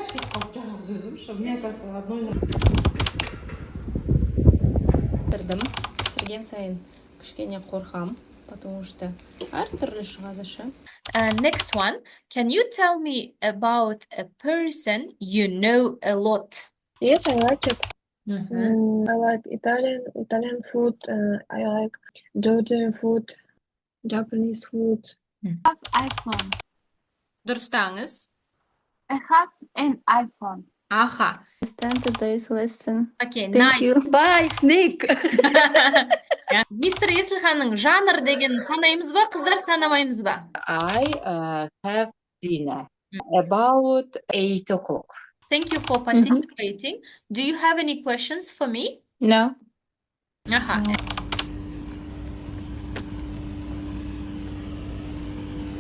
қойсайшы кетіп қалып жалғыз өзім ше. Мне кажется, одной Пісірдім. Пісірген сайын кішкене қорқам, потому что әртүрлі шығады ше. Next one, can you tell me about a person you know a lot? Yes, I like it. Мгм. I like Italian food. I like Georgian food, Japanese food. iPhone. Дұрыстаңыз. I have an iPhone. Аха. Understand today's lesson. Окей, Thank nice. you. Bye, Snake. Мистер Есілханның жанр деген санаймыз ба, қыздар санамаймыз ба? I have dinner about 8 o'clock. Thank you for participating. Do you have any questions for me? No. Аха.